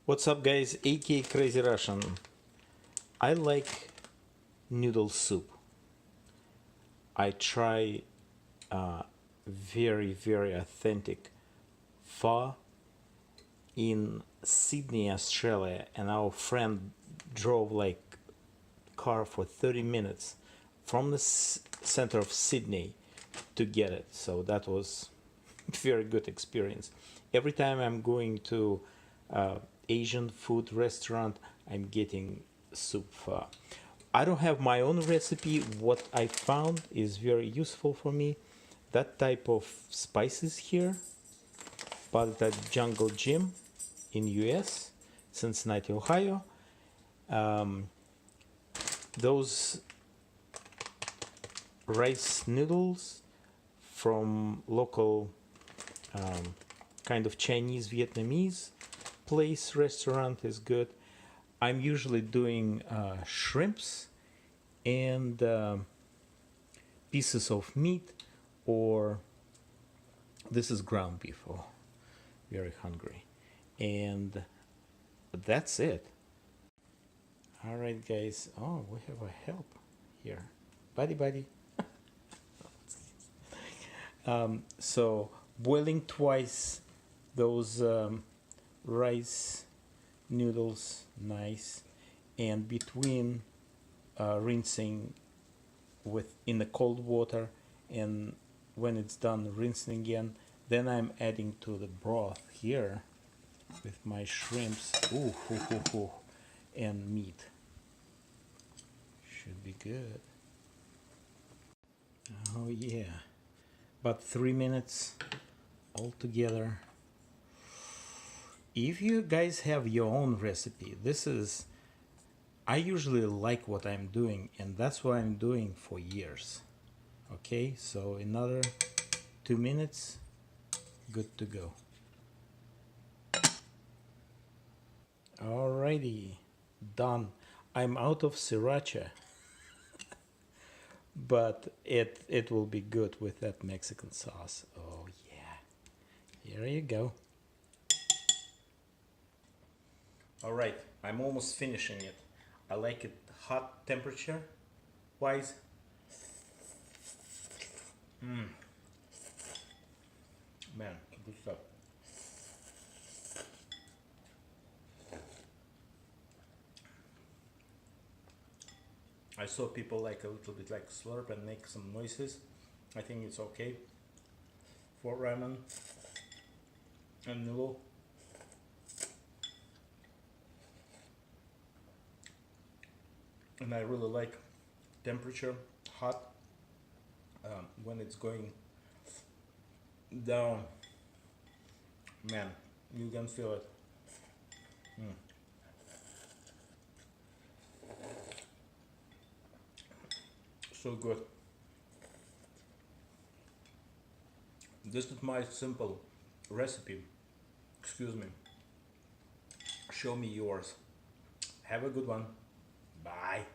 What's up, guys? AK Crazy Russian. I like noodle soup. I try very authentic pho in Sydney, Australia, and our friend drove like car for 30 minutes from the center of Sydney to get it. So that was very good experience. Every time I'm going to Asian food restaurant, I'm getting soup pho. I don't have my own recipe. What I found is very useful for me. That type of spices here, bought at Jungle Gym in US, Cincinnati, Ohio. Those rice noodles from local kind of Chinese Vietnamese place restaurant is good. I'm usually doing shrimps and pieces of meat, or this is ground beef. Oh, very hungry. And that's it. All right, guys. Oh, we have a help here. Buddy. So boiling twice those rice noodles, nice, and between rinsing in the cold water, and when it's done rinsing again, then I'm adding to the broth here with my shrimps and meat. Should be good. Oh yeah, about 3 minutes altogether. If you guys have your own recipe, I usually like what I'm doing, and that's what I'm doing for years. Okay, so another 2 minutes, good to go. Alrighty, done. I'm out of sriracha, but it will be good with that Mexican sauce. Oh yeah, here you go. All right, I'm almost finishing it. I like it hot temperature wise. Man, good stuff. I saw people like a little bit like slurp and make some noises. I think it's okay for ramen and noodle. And I really like temperature hot when it's going down. Man, you can feel it. So good. This is my simple recipe. Excuse me. Show me yours. Have a good one. Bye.